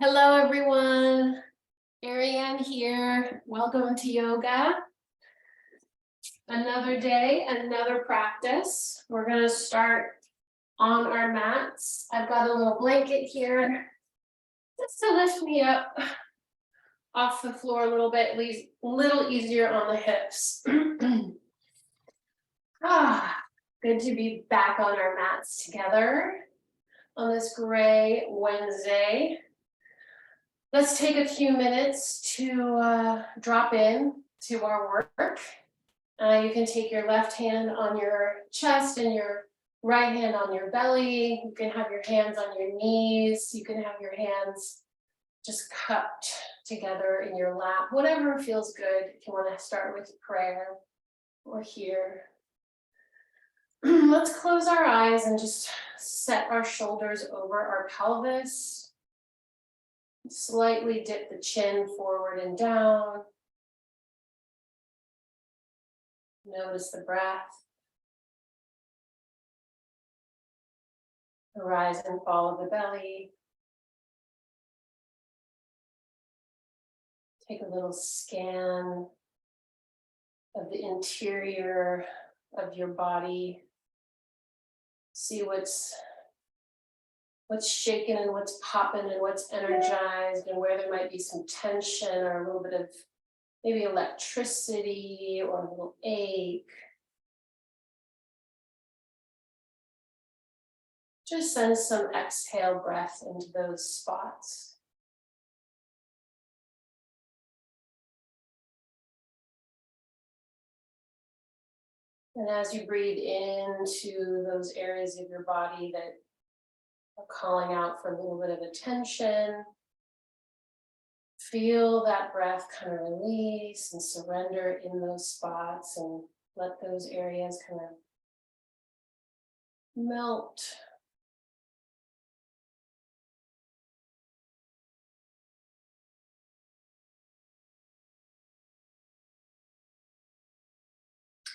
Hello, everyone. Ariane here. Welcome to yoga. Another day, another practice. We're going to start on our mats. I've got a little blanket here just to lift me up off the floor a little bit, a little easier on the hips. Good to be back on our mats together on this gray Wednesday. Let's take a few minutes to drop in to our work. You can take your left hand on your chest and your right hand on your belly. You can have your hands on your knees. You can have your hands just cupped together in your lap, whatever feels good. If you want to start with prayer or here. Let's close our eyes and just set our shoulders over our pelvis. Slightly dip the chin forward and down. Notice the breath. The rise and fall of the belly. Take a little scan of the interior of your body. See what's shaking and what's popping and what's energized and where there might be some tension or a little bit of maybe electricity or a little ache. Just send some exhale breath into those spots. And as you breathe into those areas of your body that are calling out for a little bit of attention, feel that breath kind of release and surrender in those spots and let those areas kind of melt.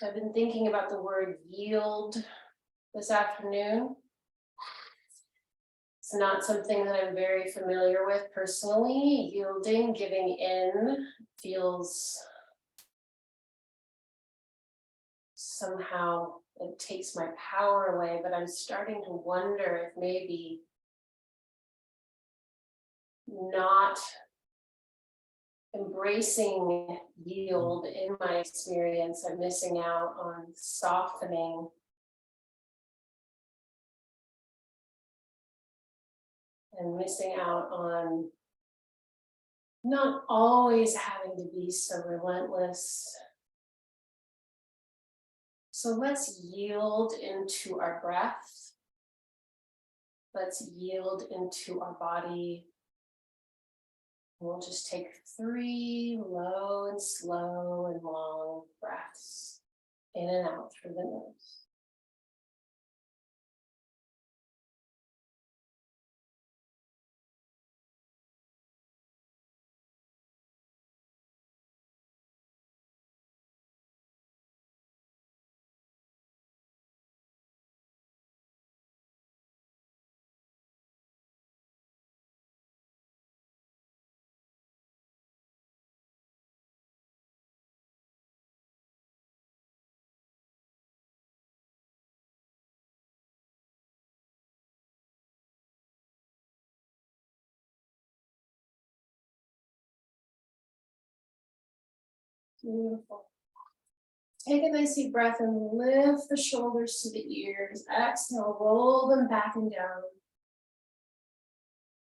I've been thinking about the word yield this afternoon. It's not something that I'm very familiar with personally. Yielding, giving in feels somehow it takes my power away, but I'm starting to wonder if maybe not embracing yield in my experience, I'm missing out on softening and missing out on not always having to be so relentless. So let's yield into our breath. Let's yield into our body. We'll just take 3 low and slow and long breaths in and out through the nose. Beautiful. Take a nice deep breath and lift the shoulders to the ears. Exhale, roll them back and down.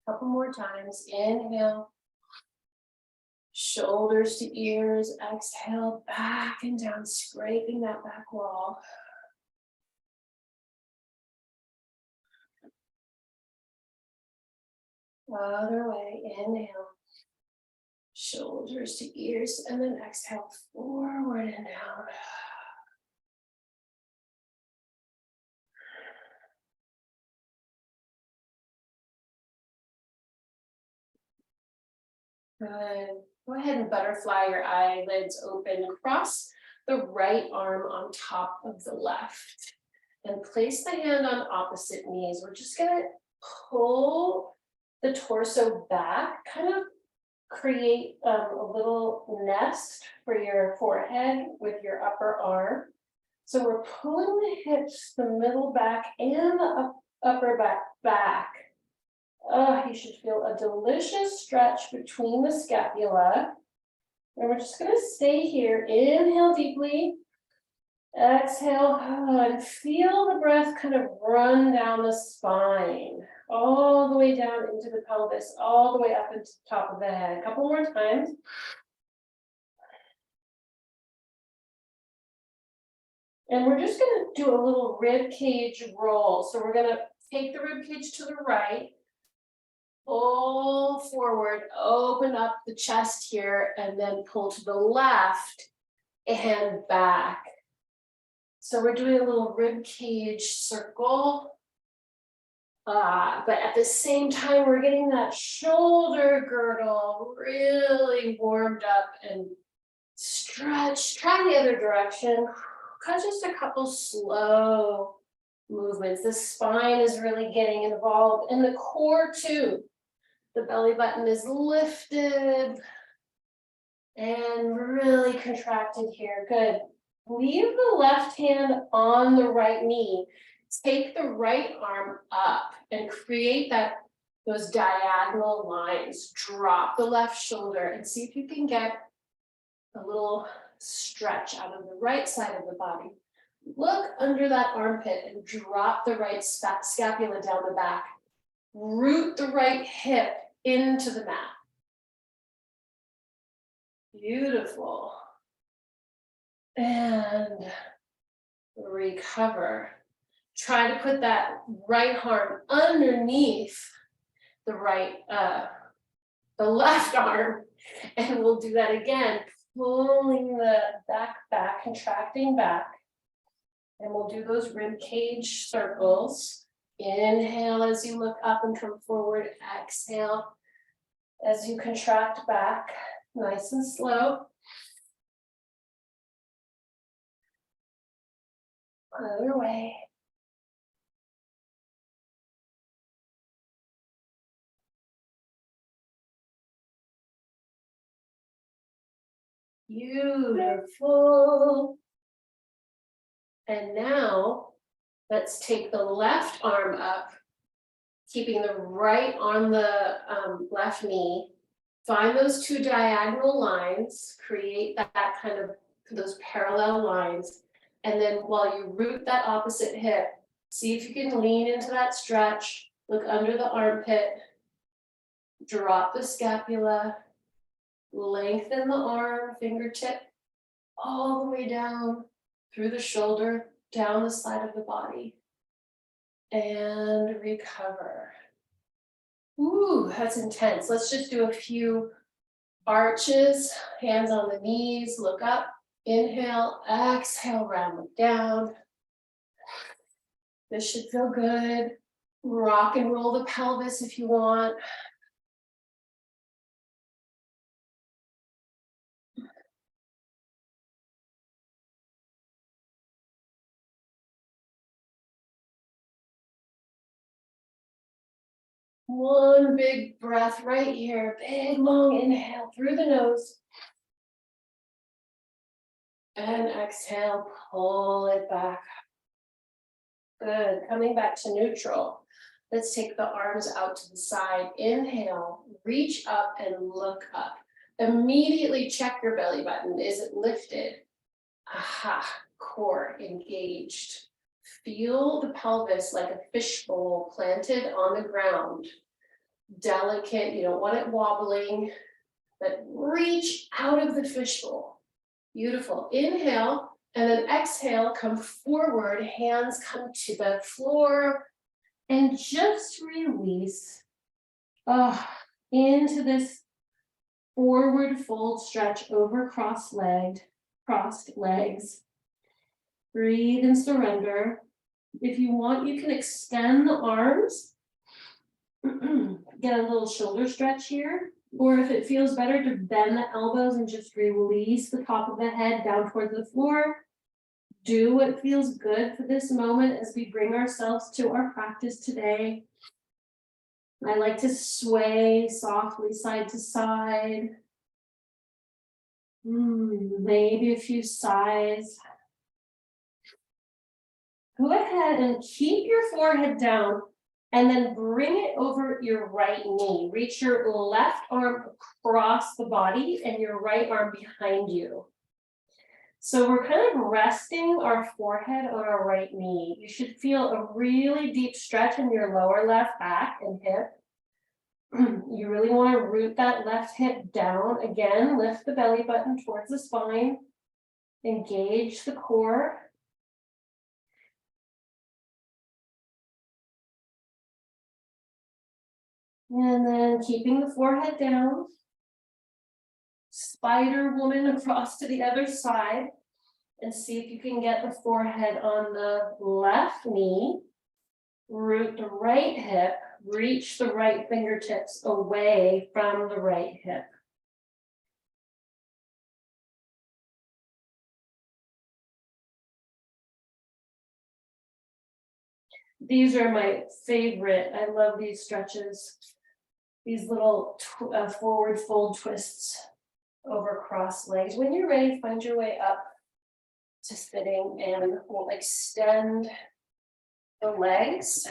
A couple more times. Inhale. Shoulders to ears. Exhale, back and down, scraping that back wall. Other way. Inhale. Shoulders to ears, and then exhale forward and down. Good. Go ahead and butterfly your eyelids open. Cross the right arm on top of the left and place the hand on opposite knees. We're just going to pull the torso back, kind of create a little nest for your forehead with your upper arm. So we're pulling the hips, the middle back, and the upper back. Oh, you should feel a delicious stretch between the scapula. And we're just gonna stay here. Inhale deeply. Exhale, and feel the breath kind of run down the spine, all the way down into the pelvis, all the way up into the top of the head. A couple more times. And we're just gonna do a little rib cage roll. So we're gonna take the rib cage to the right, pull forward, open up the chest here, and then pull to the left and back. So we're doing a little rib cage circle. But at the same time, we're getting that shoulder girdle really warmed up and stretched. Try the other direction. Cut just a couple slow movements. The spine is really getting involved, and the core too. The belly button is lifted and really contracted here. Good. Leave the left hand on the right knee. Take the right arm up and create those diagonal lines. Drop the left shoulder and see if you can get a little stretch out of the right side of the body. Look under that armpit and drop the right scapula down the back. Root the right hip into the mat. Beautiful. And recover. Try to put that right arm underneath the left arm, and we'll do that again, pulling the back, contracting back, and we'll do those rib cage circles. Inhale as you look up and come forward, exhale as you contract back, nice and slow. Other way. Beautiful. And now let's take the left arm up, keeping the right on the left knee. Find those two diagonal lines, create that kind of those parallel lines. And then while you root that opposite hip, see if you can lean into that stretch, look under the armpit, drop the scapula, lengthen the arm, fingertip, all the way down through the shoulder, down the side of the body, and recover. Ooh, that's intense. Let's just do a few arches, hands on the knees, look up, inhale, exhale, round, look down. This should feel good. Rock and roll the pelvis if you want. One big breath right here. Big long inhale through the nose. And exhale, pull it back. Good, coming back to neutral. Let's take the arms out to the side. Inhale, reach up and look up. Immediately check your belly button. Is it lifted? Aha, core engaged. Feel the pelvis like a fishbowl planted on the ground. Delicate, you don't want it wobbling, but reach out of the fishbowl. Beautiful. Inhale, and then exhale, come forward, hands come to the floor, and just release into this forward fold stretch over crossed legs. Breathe and surrender. If you want, you can extend the arms, get a little shoulder stretch here, or if it feels better to bend the elbows and just release the top of the head down towards the floor. Do what feels good for this moment as we bring ourselves to our practice today. I like to sway softly side to side. Maybe a few sighs. Go ahead and keep your forehead down and then bring it over your right knee. Reach your left arm across the body and your right arm behind you. So we're kind of resting our forehead on our right knee. You should feel a really deep stretch in your lower left back and hip. You really want to root that left hip down. Again, lift the belly button towards the spine. Engage the core. And then keeping the forehead down. Spider woman across to the other side. And see if you can get the forehead on the left knee. Root the right hip. Reach the right fingertips away from the right hip. These are my favorite. I love these stretches. These little forward fold twists over cross legs. When you're ready, find your way up to sitting and we'll extend the legs.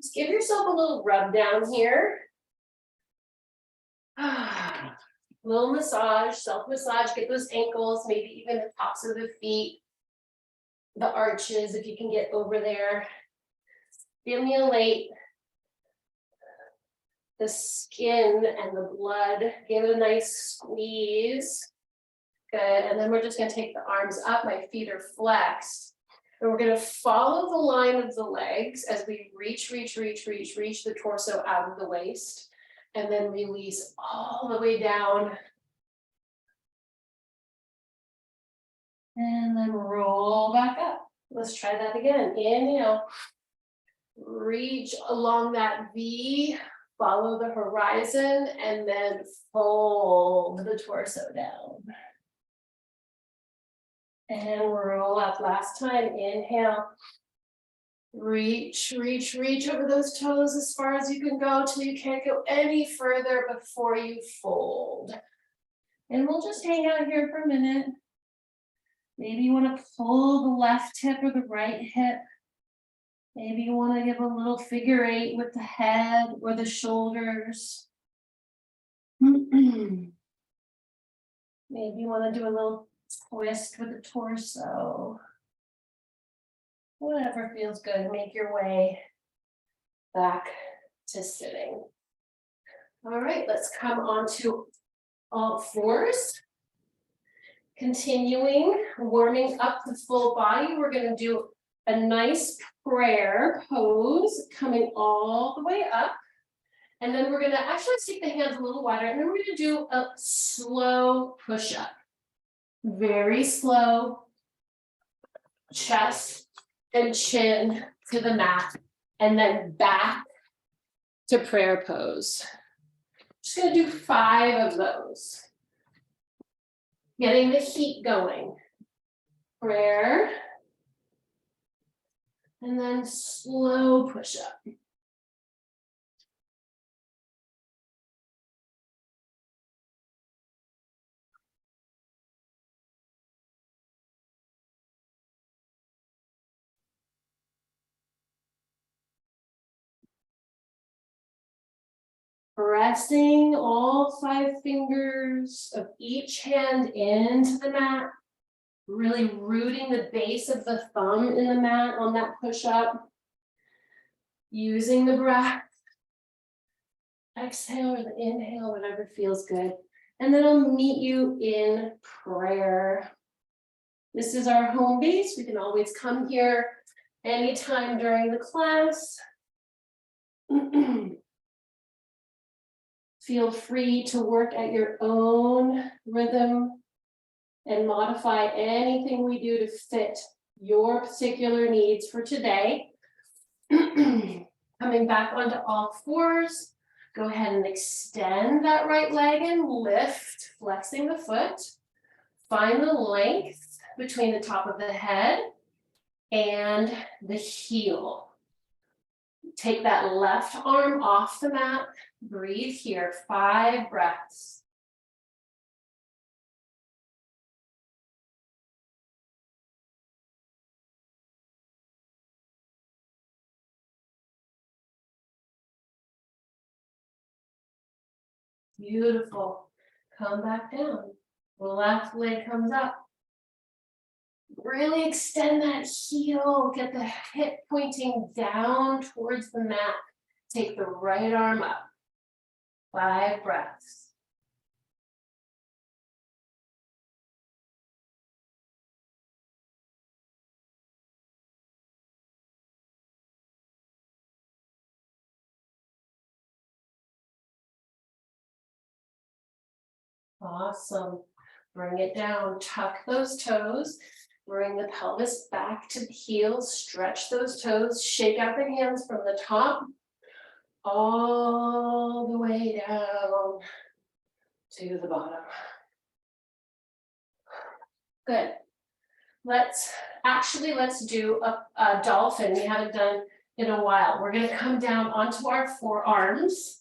Just give yourself a little rub down here. Little massage, self-massage, get those ankles, maybe even the tops of the feet, the arches, if you can get over there. Stimulate the skin and the blood. Give it a nice squeeze. Good, and then we're just gonna take the arms up, my feet are flexed. And we're gonna follow the line of the legs as we reach the torso out of the waist. And then release all the way down. And then roll back up. Let's try that again. Inhale. Reach along that V, follow the horizon, and then fold the torso down. And roll up. Last time, inhale. Reach over those toes as far as you can go till you can't go any further before you fold. And we'll just hang out here for a minute. Maybe you want to pull the left hip or the right hip. Maybe you want to give a little figure eight with the head or the shoulders. Maybe you want to do a little twist with the torso. Whatever feels good, make your way back to sitting. All right, let's come on to all fours. Continuing, warming up the full body, we're going to do a nice prayer pose, coming all the way up. And then we're going to actually take the hands a little wider, and then we're going to do a slow push-up. Very slow, chest and chin to the mat, and then back to prayer pose. Just gonna do 5 of those. Getting the heat going. Prayer. And then slow push up. Pressing all 5 fingers of each hand into the mat, really rooting the base of the thumb in the mat on that push-up. Using the breath. Exhale or the inhale, whatever feels good. And then I'll meet you in prayer. This is our home base. We can always come here anytime during the class. Feel free to work at your own rhythm and modify anything we do to fit your particular needs for today. Coming back onto all fours, go ahead and extend that right leg and lift, flexing the foot. Find the length between the top of the head and the heel. Take that left arm off the mat. Breathe here, 5 breaths. Beautiful. Come back down. The left leg comes up. Really extend that heel. Get the hip pointing down towards the mat. Take the right arm up. 5 breaths. Awesome. Bring it down. Tuck those toes. Bring the pelvis back to the heels. Stretch those toes. Shake out the hands from the top all the way down to the bottom. Good. Let's do a dolphin. We haven't done in a while. We're going to come down onto our forearms.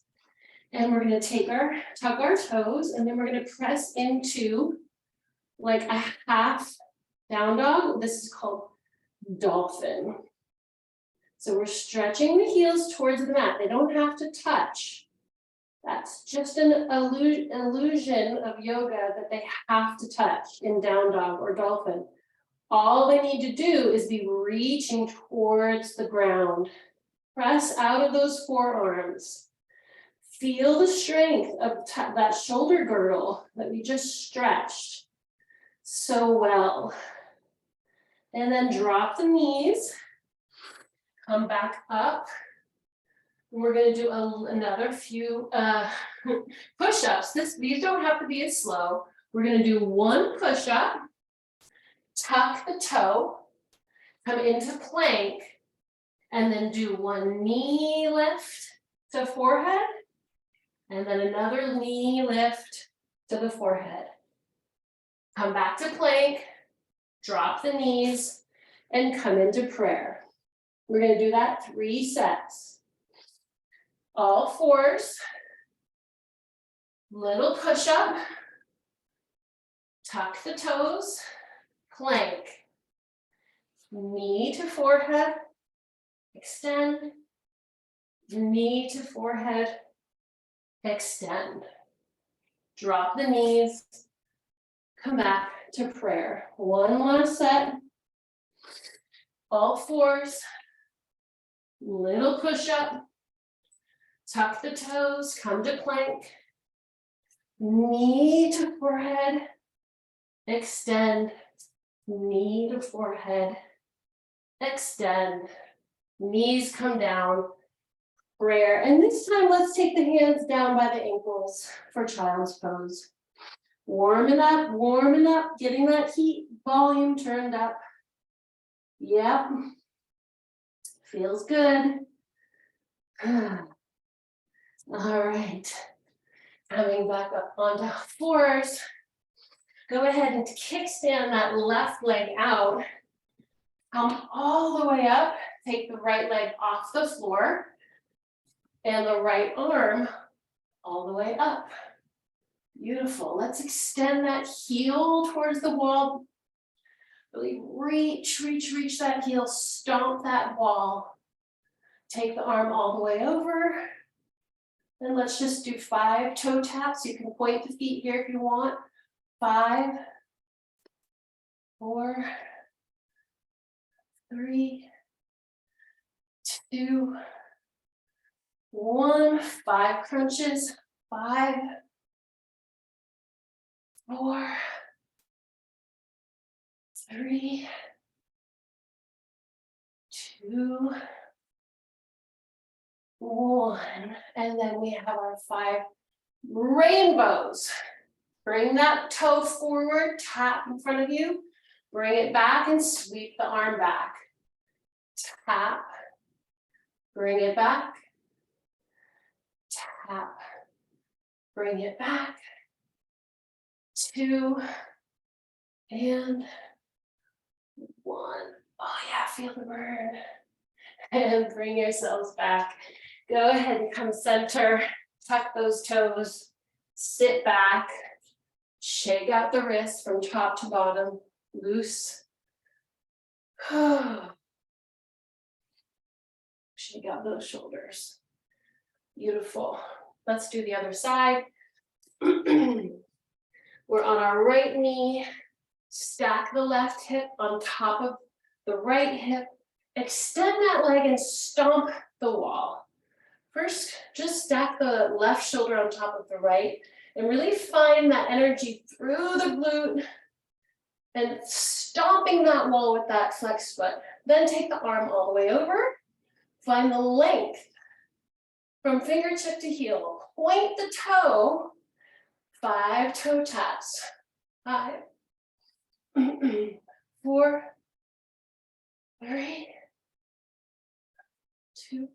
And we're going to tuck our toes, and then we're going to press into like a half down dog. This is called dolphin. So we're stretching the heels towards the mat. They don't have to touch. That's just an illusion of yoga that they have to touch in down dog or dolphin. All they need to do is be reaching towards the ground. Press out of those forearms. Feel the strength of that shoulder girdle that we just stretched so well. And then drop the knees, come back up. We're going to do another few push-ups. These don't have to be as slow. We're going to do 1 push-up, tuck the toe, come into plank, and then do 1 knee lift to forehead. And then another knee lift to the forehead. Come back to plank, drop the knees, and come into prayer. We're going to do that 3 sets. All 4s. Little push-up. Tuck the toes. Plank. Knee to forehead. Extend. Knee to forehead. Extend. Drop the knees. Come back to prayer. 1 last set. All 4s. Little push up. Tuck the toes. Come to plank. Knee to forehead. Extend. Knee to forehead. Extend. Knees come down. Prayer. And this time, let's take the hands down by the ankles for child's pose. Warming up, getting that heat volume turned up. Yep. Feels good. All right. Coming back up onto 4s. Go ahead and kickstand that left leg out. Come all the way up. Take the right leg off the floor. And the right arm all the way up. Beautiful. Let's extend that heel towards the wall. Really reach that heel, stomp that wall. Take the arm all the way over. And let's just do 5 toe taps. You can point the feet here if you want. 5, 4, 3, 2, 1. 5 crunches. 5, 4, 3, 2, 1. And then we have our 5 rainbows. Bring that toe forward, tap in front of you. Bring it back and sweep the arm back. Tap. Bring it back. Tap. Bring it back. 2 and 1. Oh yeah, feel the burn. And bring yourselves back. Go ahead and come center, tuck those toes, sit back, shake out the wrists from top to bottom, loose. Shake out those shoulders. Beautiful. Let's do the other side. We're on our right knee. Stack the left hip on top of the right hip. Extend that leg and stomp the wall. First, just stack the left shoulder on top of the right and really find that energy through the glute and stomping that wall with that flex foot. Then take the arm all the way over. Find the length from fingertip to heel. Point the toe. 5 toe taps. 5, 4, 3, 2,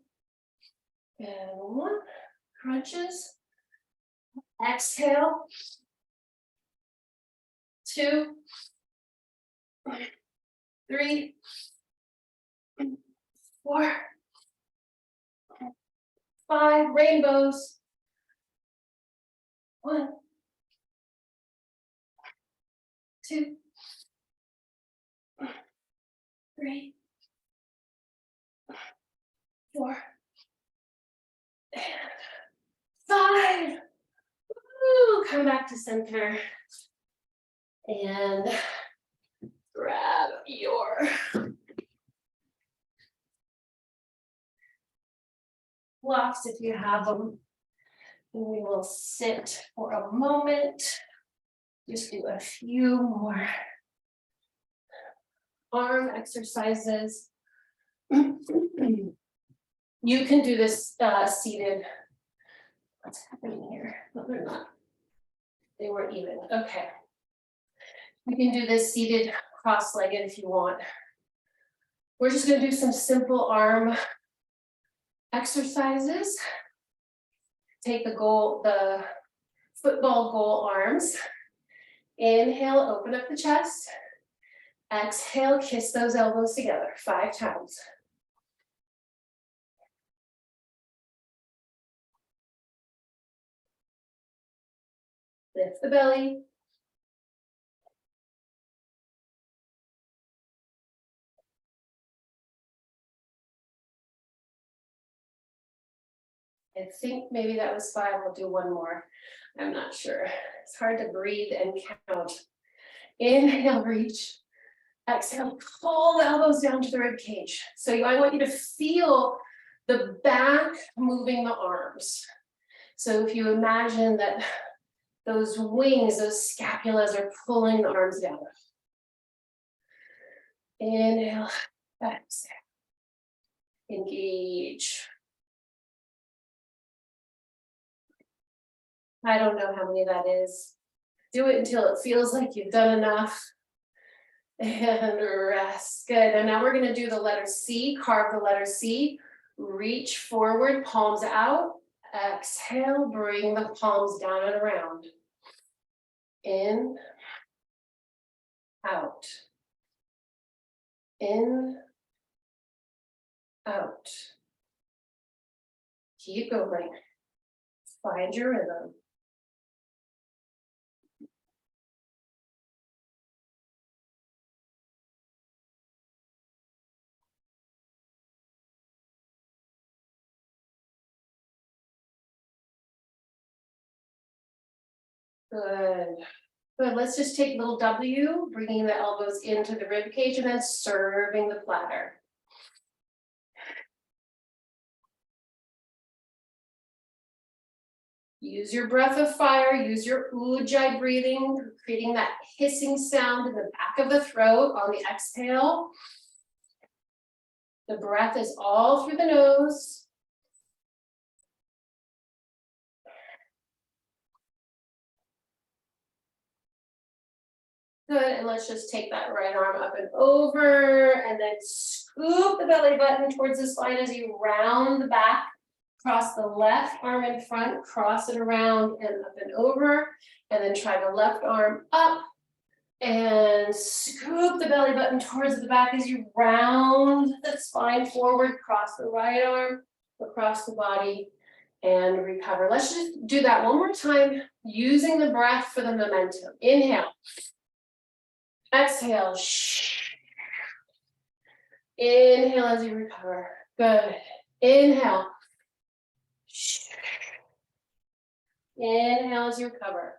and 1. Crunches. Exhale. 2, 3, 4, 5. Rainbows. 1, 2, 3, 4, and 5. Woo, come back to center and grab your blocks if you have them. And we will sit for a moment. Just do a few more arm exercises. You can do this seated. What's happening here? No, they're not. They weren't even. Okay. You can do this seated cross-legged if you want. We're just going to do some simple arm exercises. Take the football goal arms. Inhale, open up the chest. Exhale, kiss those elbows together 5 times. Lift the belly. I think maybe that was 5. We'll do one more. I'm not sure. It's hard to breathe and count. Inhale, reach. Exhale, pull the elbows down to the rib cage. So I want you to feel the back moving the arms. So if you imagine that those wings, those scapulas are pulling the arms down. Inhale, exhale. Engage. I don't know how many that is. Do it until it feels like you've done enough. And rest. Good. And now we're going to do the letter C. Carve the letter C. Reach forward, palms out. Exhale, bring the palms down and around. In, out. In, out. Keep going. Find your rhythm. Good. Good. Let's just take little W, bringing the elbows into the rib cage and then serving the platter. Use your breath of fire, use your ujjayi breathing, creating that hissing sound in the back of the throat on the exhale. The breath is all through the nose. Good, and let's just take that right arm up and over, and then scoop the belly button towards the spine as you round the back. Cross the left arm in front, cross it around and up and over, and then try the left arm up, And scoop the belly button towards the back as you round the spine forward, cross the right arm across the body and recover. Let's just do that one more time, using the breath for the momentum. Inhale. Exhale. Inhale as you recover. Good. Inhale. Inhale as you recover.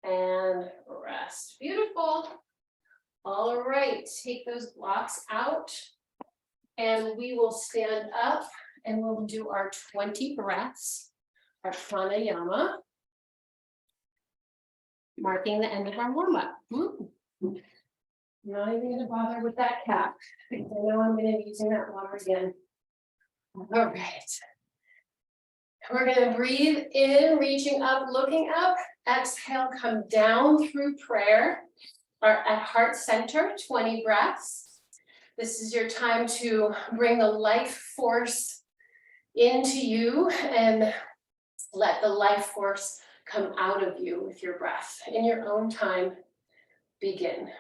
And rest. Beautiful. All right, take those blocks out and we will stand up and we'll do our 20 breaths, our pranayama, marking the end of our warm-up. I'm not even gonna bother with that cap because I know I'm gonna be using that water again. All right. We're gonna breathe in, reaching up, looking up. Exhale, come down through prayer. At heart center, 20 breaths. This is your time to bring the life force into you and let the life force come out of you with your breath. In your own time, begin.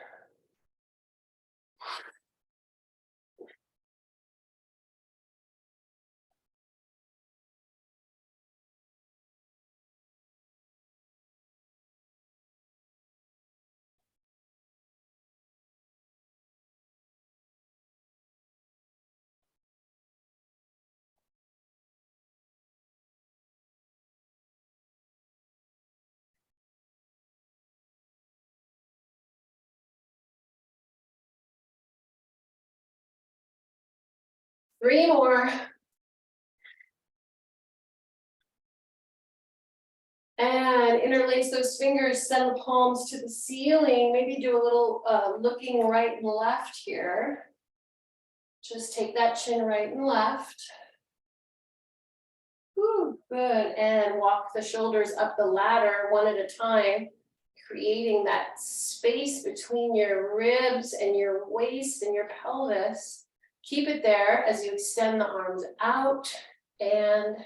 Three more. And interlace those fingers, send the palms to the ceiling. Maybe do a little looking right and left here. Just take that chin right and left. Whew, good. And walk the shoulders up the ladder one at a time, creating that space between your ribs and your waist and your pelvis. Keep it there as you extend the arms out and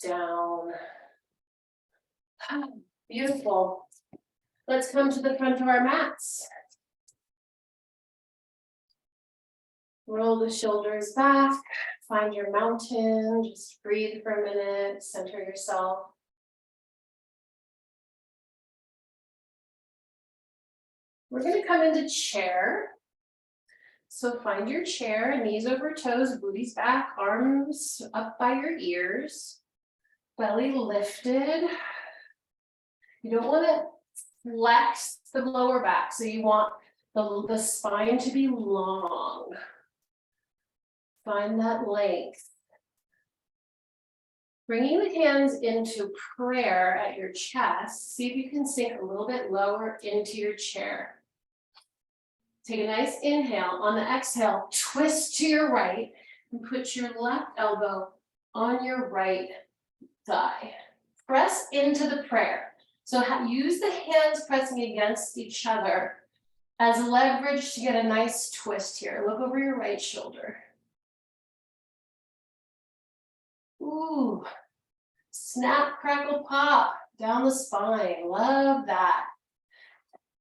down. Beautiful. Let's come to the front of our mats. Roll the shoulders back, find your mountain, just breathe for a minute, center yourself. We're going to come into chair. So find your chair, knees over toes, booties back, arms up by your ears, belly lifted. You don't want to flex the lower back, so you want the spine to be long. Find that length. Bringing the hands into prayer at your chest, see if you can sink a little bit lower into your chair. Take a nice inhale. On the exhale, twist to your right and put your left elbow on your right thigh. Press into the prayer. So use the hands pressing against each other as leverage to get a nice twist here. Look over your right shoulder. Ooh, snap, crackle, pop down the spine. Love that.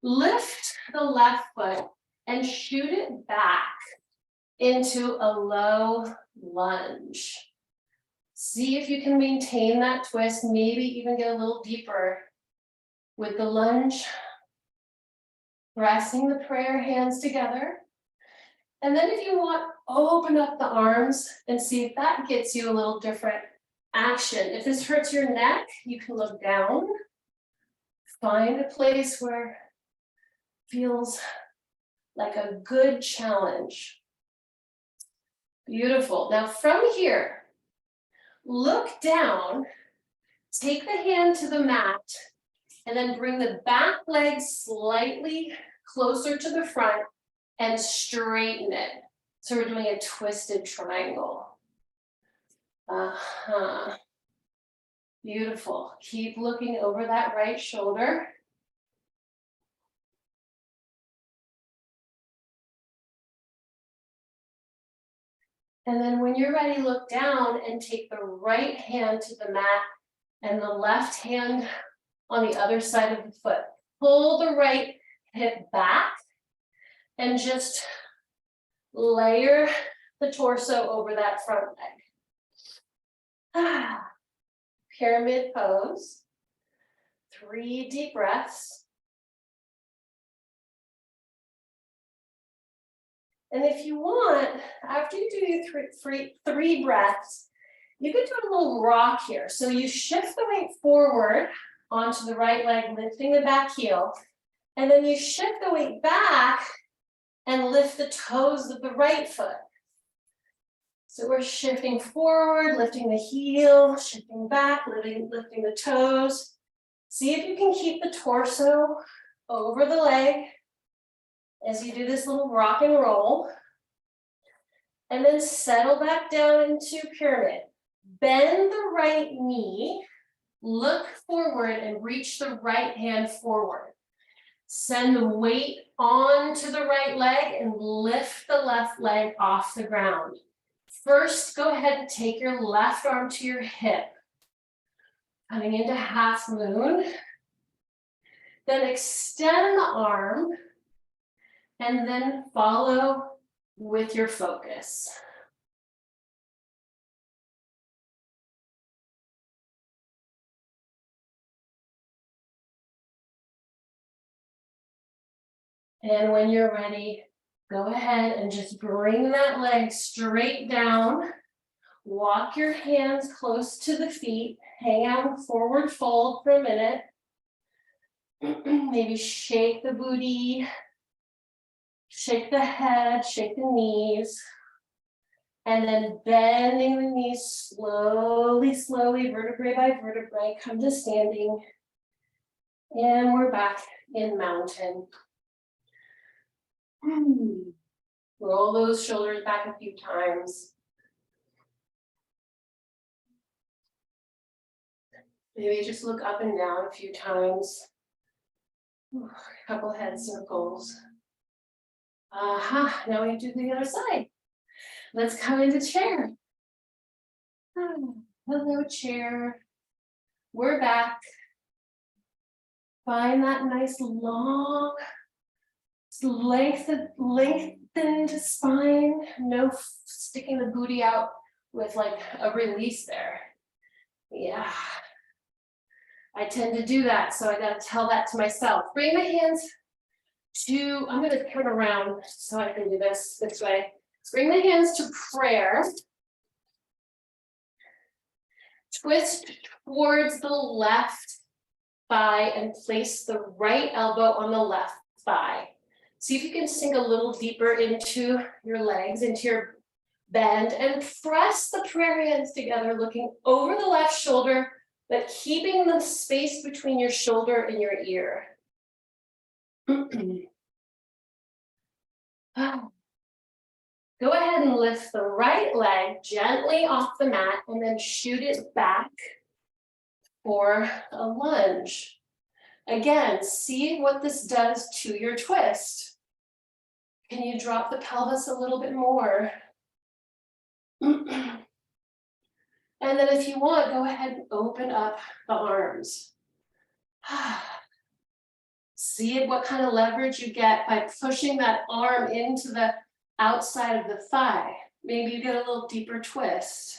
Lift the left foot and shoot it back into a low lunge. See if you can maintain that twist, maybe even get a little deeper with the lunge. Pressing the prayer hands together. And then if you want, open up the arms and see if that gets you a little different action. If this hurts your neck, you can look down. Find a place where it feels like a good challenge. Beautiful. Now from here, look down, take the hand to the mat, and then bring the back leg slightly closer to the front and straighten it. So we're doing a twisted triangle. Beautiful. Keep looking over that right shoulder. And then when you're ready, look down and take the right hand to the mat and the left hand on the other side of the foot. Pull the right hip back and just layer the torso over that front leg. Pyramid pose. 3 deep breaths. And if you want, after you do your three breaths, you can do a little rock here. So you shift the weight forward onto the right leg, lifting the back heel. And then you shift the weight back and lift the toes of the right foot. So we're shifting forward, lifting the heel, shifting back, lifting the toes. See if you can keep the torso over the leg as you do this little rock and roll. And then settle back down into pyramid. Bend the right knee, look forward and reach the right hand forward. Send the weight onto the right leg and lift the left leg off the ground. First, go ahead and take your left arm to your hip. Coming into half moon. Then extend the arm and then follow with your focus. And when you're ready, go ahead and just bring that leg straight down. Walk your hands close to the feet. Hang out forward fold for a minute. Maybe shake the booty. Shake the head, shake the knees. And then bending the knees slowly, vertebrae by vertebrae, come to standing. And we're back in mountain. Roll those shoulders back a few times. Maybe just look up and down a few times. A couple head circles. Now we have to do the other side. Let's come into chair. Hello, chair. We're back. Find that nice long, lengthened spine. No sticking the booty out with like a release there. Yeah. I tend to do that, so I gotta tell that to myself. Bring my hands to, I'm gonna turn around so I can do this way. Let's bring the hands to prayer. Twist towards the left thigh and place the right elbow on the left thigh. See if you can sink a little deeper into your legs, into your bend, and press the prayer hands together, looking over the left shoulder, but keeping the space between your shoulder and your ear. Go ahead and lift the right leg gently off the mat and then shoot it back for a lunge. Again, see what this does to your twist. Can you drop the pelvis a little bit more? And then if you want, go ahead and open up the arms. See what kind of leverage you get by pushing that arm into the outside of the thigh. Maybe you get a little deeper twist.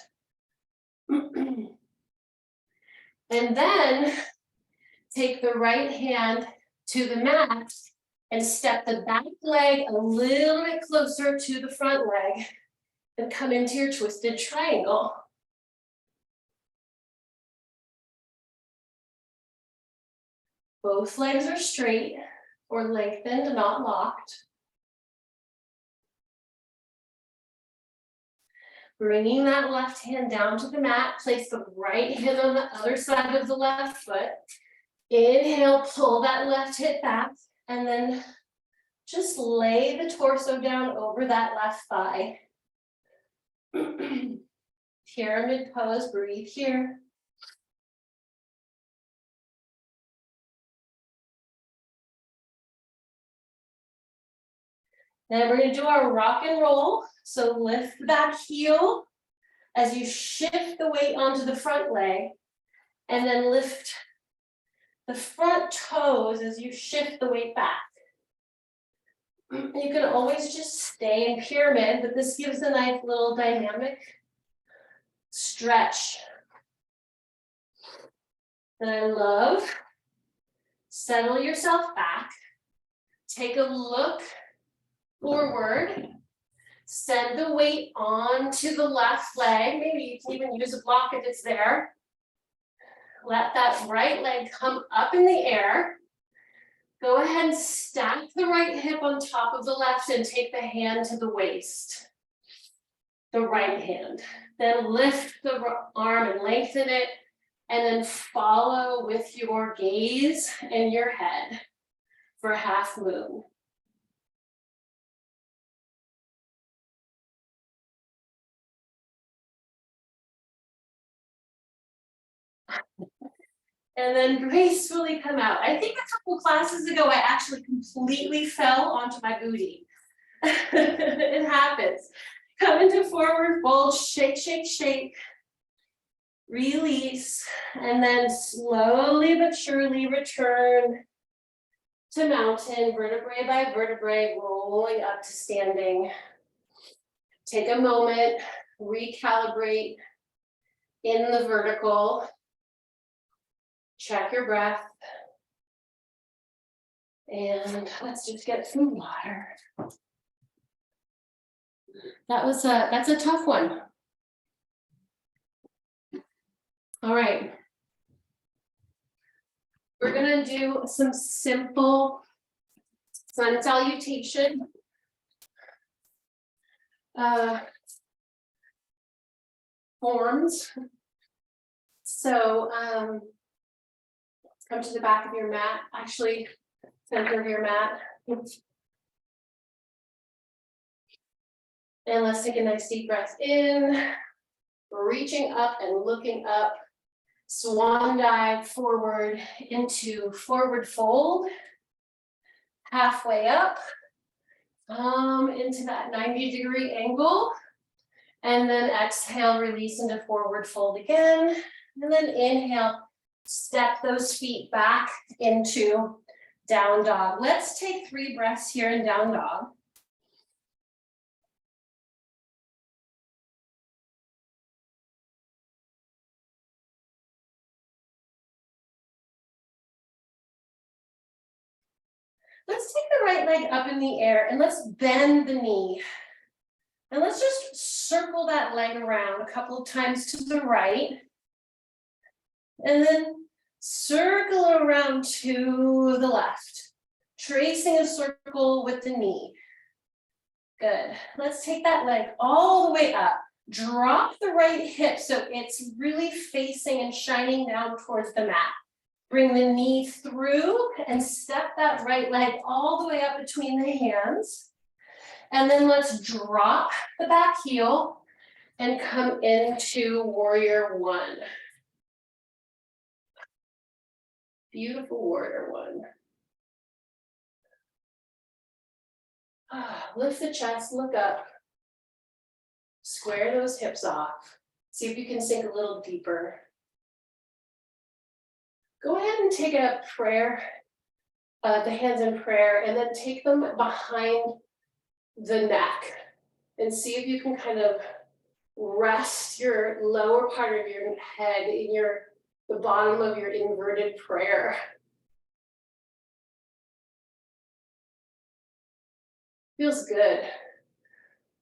And then take the right hand to the mat and step the back leg a little bit closer to the front leg and come into your twisted triangle. Both legs are straight or lengthened, not locked. Bringing that left hand down to the mat, place the right hand on the other side of the left foot. Inhale, pull that left hip back, and then just lay the torso down over that left thigh. Pyramid pose, breathe here. Then we're going to do our rock and roll. So lift the back heel as you shift the weight onto the front leg, and then lift the front toes as you shift the weight back. You can always just stay in pyramid, but this gives a nice little dynamic stretch that I love. Settle yourself back. Take a look forward. Send the weight onto the left leg. Maybe you can even use a block if it's there. Let that right leg come up in the air. Go ahead and stack the right hip on top of the left and take the hand to the waist. The right hand. Then lift the arm and lengthen it, and then follow with your gaze and your head for half moon. And then gracefully come out. I think a couple classes ago, I actually completely fell onto my booty. It happens. Come into forward fold, shake, shake, shake. Release, and then slowly but surely return to mountain, vertebrae by vertebrae, rolling up to standing. Take a moment, recalibrate in the vertical. Check your breath. And let's just get some water. That's a tough one. All right. We're gonna do some simple sun salutation. Forms. So come to the back of your mat, actually center of your mat. And let's take a nice deep breath in, reaching up and looking up, swan dive forward into forward fold, halfway up, into that 90-degree angle, and then exhale, release into forward fold again, and then inhale, step those feet back into down dog. Let's take 3 breaths here in down dog. Let's take the right leg up in the air and let's bend the knee. And let's just circle that leg around a couple of times to the right. And then circle around to the left, tracing a circle with the knee. Good. Let's take that leg all the way up. Drop the right hip so it's really facing and shining down towards the mat. Bring the knee through and step that right leg all the way up between the hands. And then let's drop the back heel and come into warrior one. Beautiful warrior one. Lift the chest, look up. Square those hips off. See if you can sink a little deeper. Go ahead and take a prayer, the hands in prayer, and then take them behind the neck and see if you can kind of rest your lower part of your head in the bottom of your inverted prayer. Feels good.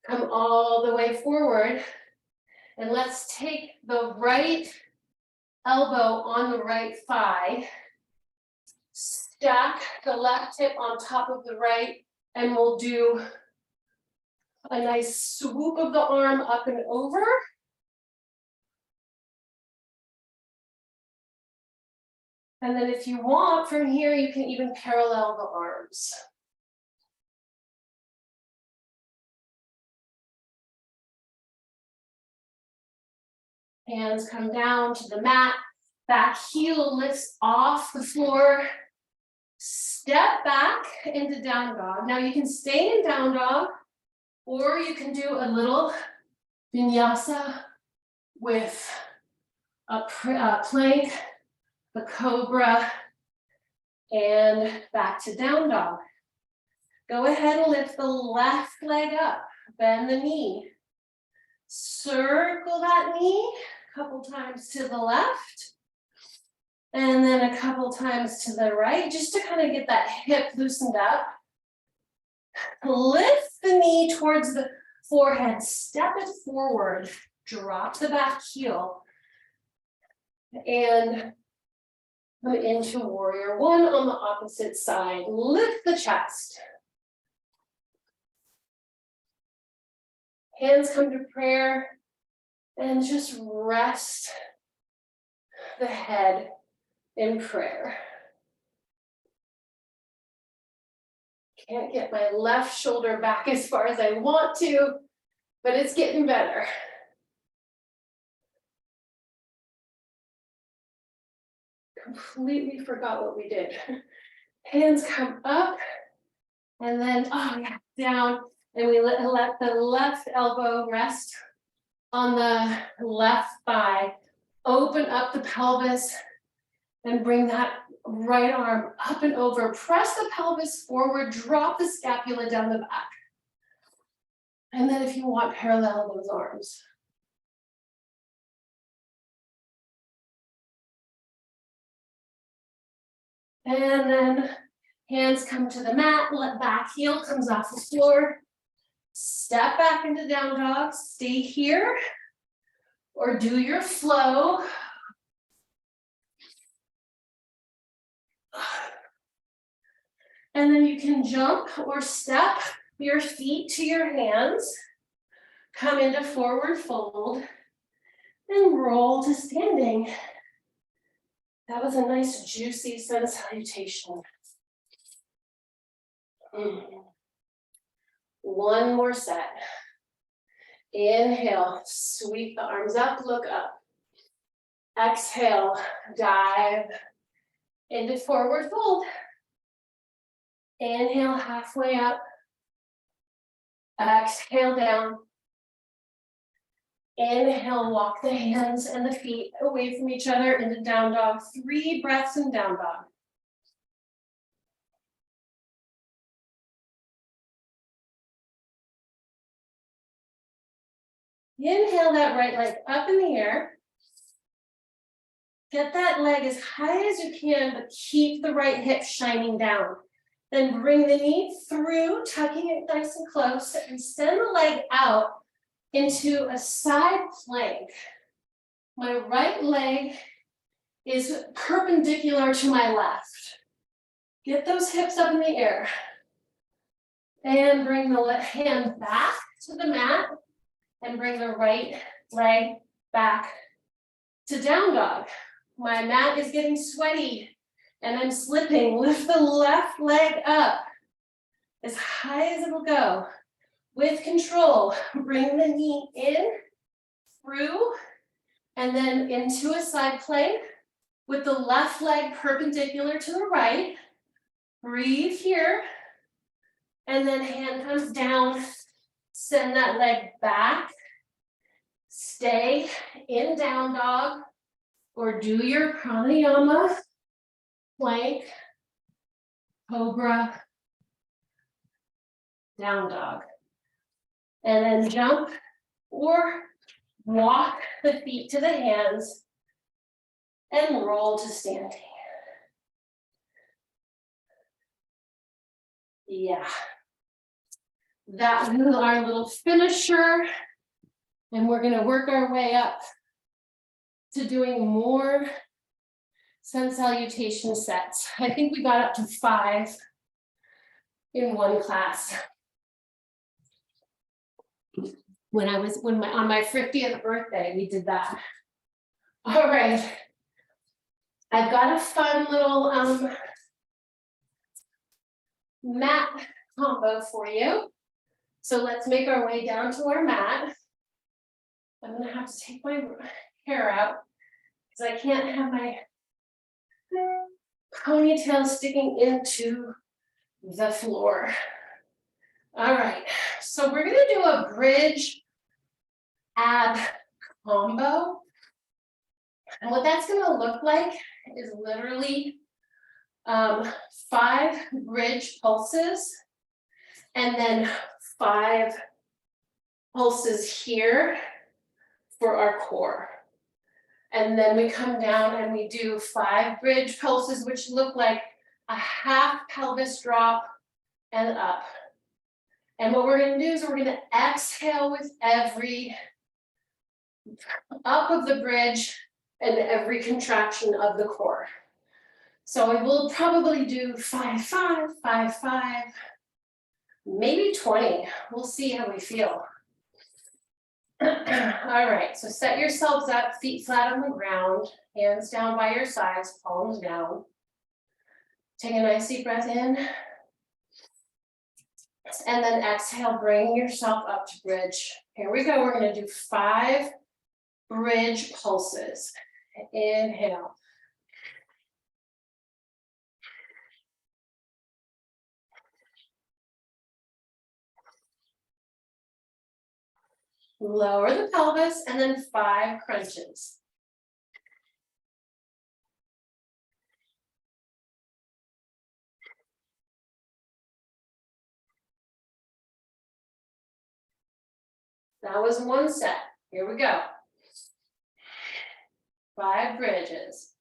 Come all the way forward, and let's take the right elbow on the right thigh, stack the left hip on top of the right, and we'll do a nice swoop of the arm up and over. And then if you want, from here, you can even parallel the arms. Hands come down to the mat, back heel lifts off the floor, step back into down dog. Now you can stay in down dog, or you can do a little vinyasa with a plank, a cobra, and back to down dog. Go ahead and lift the left leg up, bend the knee. Circle that knee a couple times to the left. And then a couple times to the right, just to kind of get that hip loosened up. Lift the knee towards the forehead, step it forward, drop the back heel. And come into warrior one on the opposite side. Lift the chest. Hands come to prayer and just rest the head in prayer. Can't get my left shoulder back as far as I want to, but it's getting better. Completely forgot what we did. Hands come up and then down, and we let the left elbow rest on the left thigh. Open up the pelvis and bring that right arm up and over. Press the pelvis forward, drop the scapula down the back. And then if you want, parallel those arms. And then hands come to the mat, let back heel comes off the floor. Step back into down dog, stay here, or do your flow. And then you can jump or step your feet to your hands, come into forward fold, and roll to standing. That was a nice juicy sun salutation. One more set. Inhale, sweep the arms up, look up. Exhale, dive into forward fold. Inhale, halfway up. Exhale down. Inhale, walk the hands and the feet away from each other into down dog. 3 breaths in down dog. Inhale that right leg up in the air. Get that leg as high as you can, but keep the right hip shining down. Then bring the knee through, tucking it nice and close, and send the leg out into a side plank. My right leg is perpendicular to my left. Get those hips up in the air. And bring the left hand back to the mat and bring the right leg back to down dog. My mat is getting sweaty and I'm slipping. Lift the left leg up as high as it'll go. With control, bring the knee in, through, and then into a side plank with the left leg perpendicular to the right. Breathe here, and then hand comes down, send that leg back. Stay in down dog, or do your pranayama, plank, cobra, down dog. And then jump or walk the feet to the hands and roll to standing. Yeah. That was our little finisher. And we're going to work our way up to doing more sun salutation sets. I think we got up to 5 in one class. On my 50th birthday, we did that. All right. I've got a fun little mat combo for you. So let's make our way down to our mat. I'm gonna have to take my hair out because I can't have my ponytail sticking into the floor. All right, so we're gonna do a bridge ab combo. And what that's gonna look like is literally 5 bridge pulses And then 5 pulses here for our core. And then we come down and we do 5 bridge pulses, which look like a half pelvis drop and up. And what we're going to do is we're going to exhale with every up of the bridge and every contraction of the core. So I will probably do 5, 5, 5, 5, maybe 20. We'll see how we feel. All right, so set yourselves up, feet flat on the ground, hands down by your sides, palms down. Take a nice deep breath in. And then exhale, bring yourself up to bridge. Here we go, we're gonna do 5 bridge pulses. Inhale. Lower the pelvis and then 5 crunches. That was 1 set. Here we go. 5 bridges.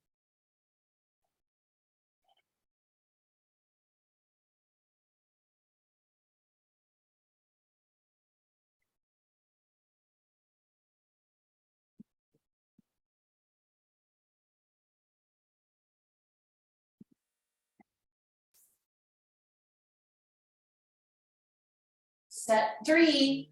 Set 3.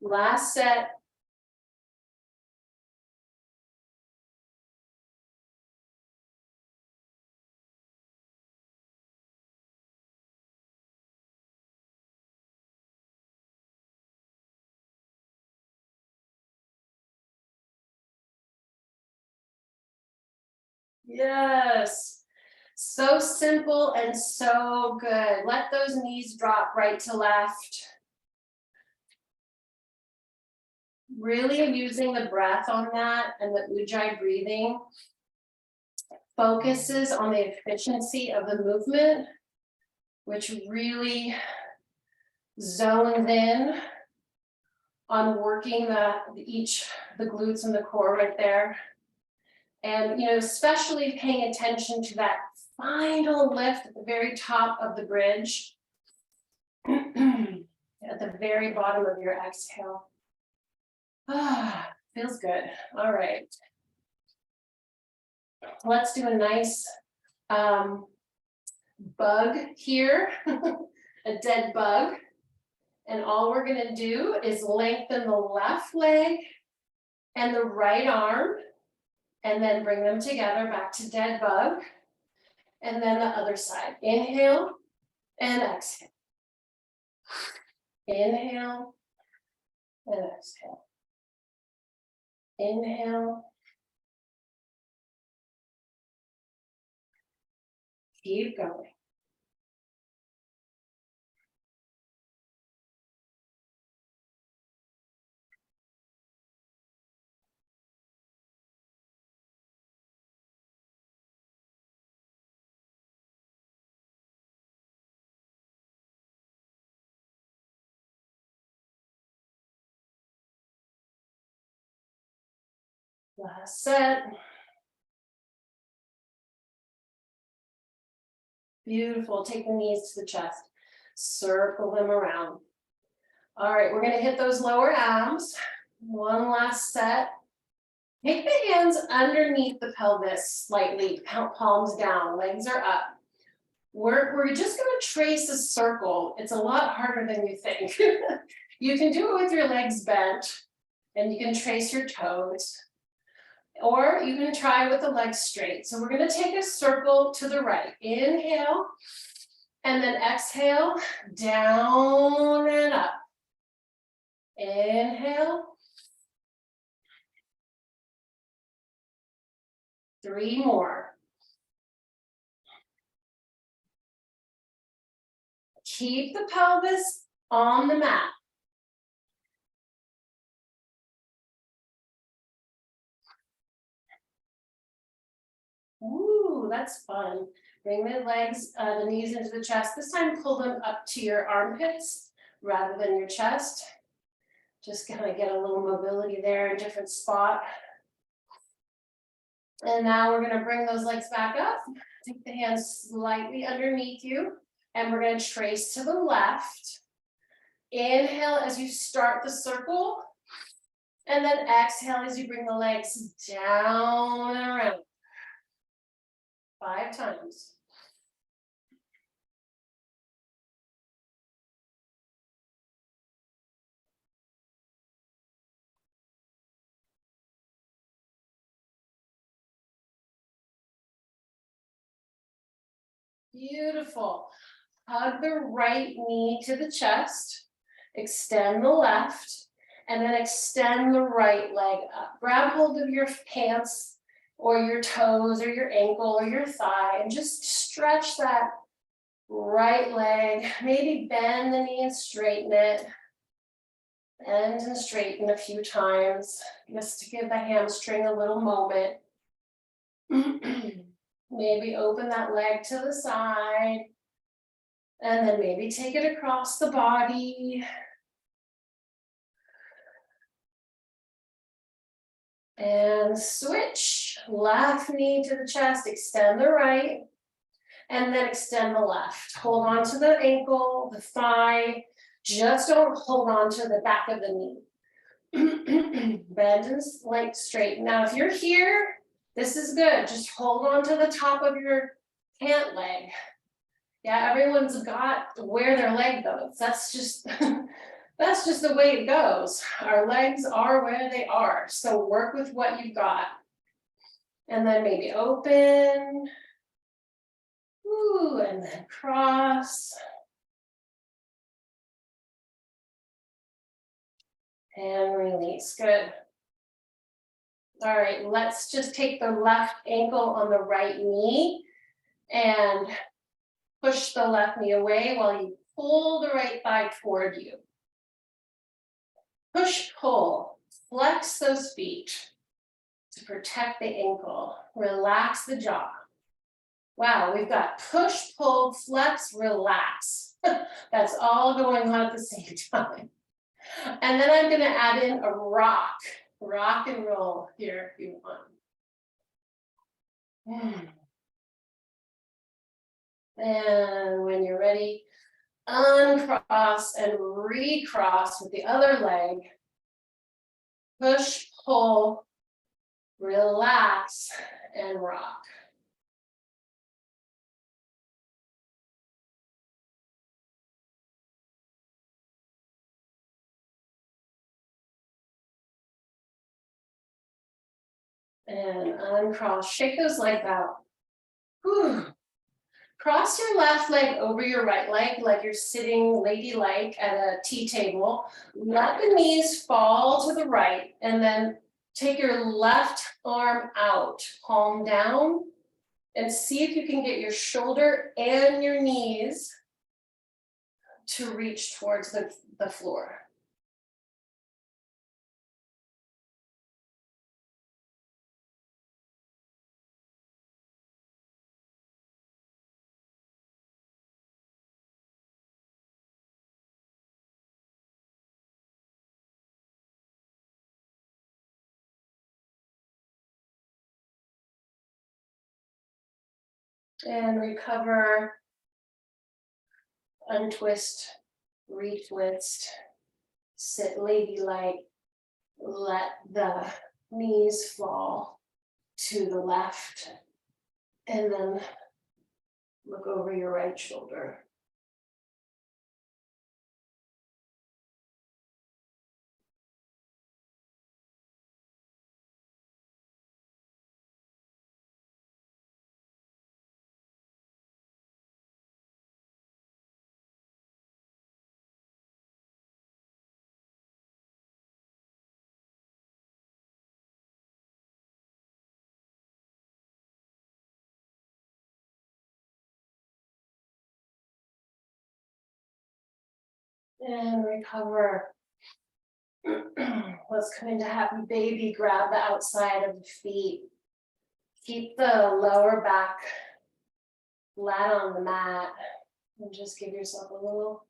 Last set. Yes. So simple and so good. Let those knees drop right to left. Really using the breath on that and the Ujjayi breathing focuses on the efficiency of the movement, which really zones in on working the glutes and the core right there. And, especially paying attention to that final lift at the very top of the bridge, at the very bottom of your exhale. Feels good. All right. Let's do a nice bug here, a dead bug. And all we're going to do is lengthen the left leg and the right arm, and then bring them together back to dead bug. And then the other side. Inhale and exhale. Inhale and exhale. Inhale. Keep going. Last set. Beautiful. Take the knees to the chest. Circle them around. All right, we're going to hit those lower abs. One last set. Take the hands underneath the pelvis slightly, palms down, legs are up. We're just going to trace a circle. It's a lot harder than you think. You can do it with your legs bent, and you can trace your toes. Or you can try with the legs straight. So we're going to take a circle to the right. Inhale, and then exhale, down and up. Inhale. 3 more. keep the pelvis on the mat. Ooh, that's fun. Bring the legs, the knees into the chest. This time pull them up to your armpits rather than your chest. Just kind of get a little mobility there in a different spot. And now we're gonna bring those legs back up. Take the hands slightly underneath you, and we're gonna trace to the left. Inhale as you start the circle, and then exhale as you bring the legs down and around. 5 times. Beautiful. Hug the right knee to the chest, extend the left, and then extend the right leg up. Grab hold of your pants or your toes or your ankle or your thigh and just stretch that right leg. Maybe bend the knee and straighten it. Bend and straighten a few times just to give the hamstring a little moment. Maybe open that leg to the side. And then maybe take it across the body. And switch. Left knee to the chest, extend the right. And then extend the left. Hold on to the ankle, the thigh. Just don't hold on to the back of the knee. Bend and like straighten. Now, if you're here, this is good. Just hold on to the top of your pant leg. Yeah, everyone's got where their leg goes. That's just that's just the way it goes. Our legs are where they are. So work with what you've got. And then maybe open. Ooh, and then cross. And release. Good. All right, let's just take the left ankle on the right knee and push the left knee away while you pull the right thigh toward you. Push, pull, flex those feet to protect the ankle. Relax the jaw. Wow, we've got push, pull, flex, relax. That's all going on at the same time. And then I'm gonna add in a rock and roll here if you want. And when you're ready, uncross and recross with the other leg. Push, pull, relax, and rock. And uncross, shake those legs out. Whew. Cross your left leg over your right leg like you're sitting ladylike at a tea table. Let the knees fall to the right and then take your left arm out, palm down, and see if you can get your shoulder and your knees to reach towards the floor. And recover, untwist, retwist, sit ladylike, let the knees fall to the left, and then look over your right shoulder. And recover. Let's come into happy baby. Grab the outside of the feet. Keep the lower back flat on the mat. And just give yourself a little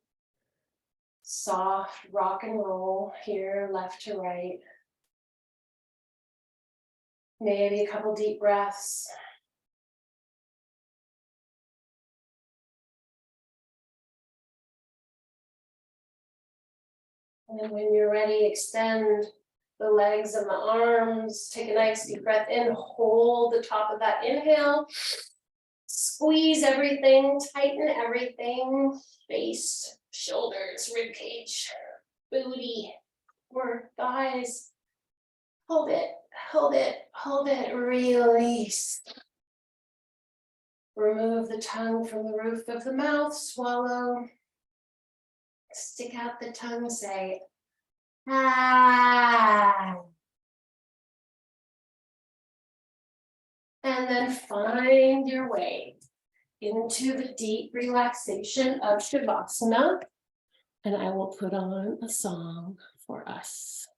soft rock and roll here, left to right. Maybe a couple deep breaths. And when you're ready, extend the legs and the arms. Take a nice deep breath in, hold the top of that inhale. Squeeze everything, tighten everything. Face, shoulders, rib cage, booty, or thighs. Hold it, hold it, hold it, release. Remove the tongue from the roof of the mouth, swallow. Stick out the tongue, say, ah. And then find your way into the deep relaxation of Shavasana. And I will put on a song for us.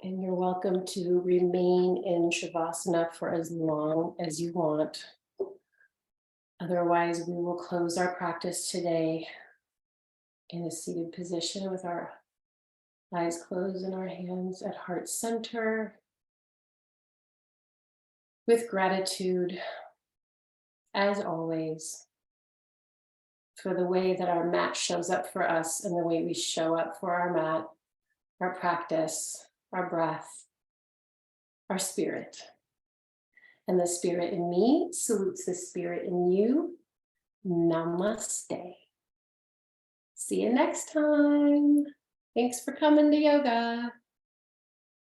And you're welcome to remain in Shavasana for as long as you want. Otherwise, we will close our practice today in a seated position with our eyes closed and our hands at heart center. With gratitude, as always, for the way that our mat shows up for us and the way we show up for our mat, our practice, our breath, our spirit. And the spirit in me salutes the spirit in you. Namaste. See you next time. Thanks for coming to yoga.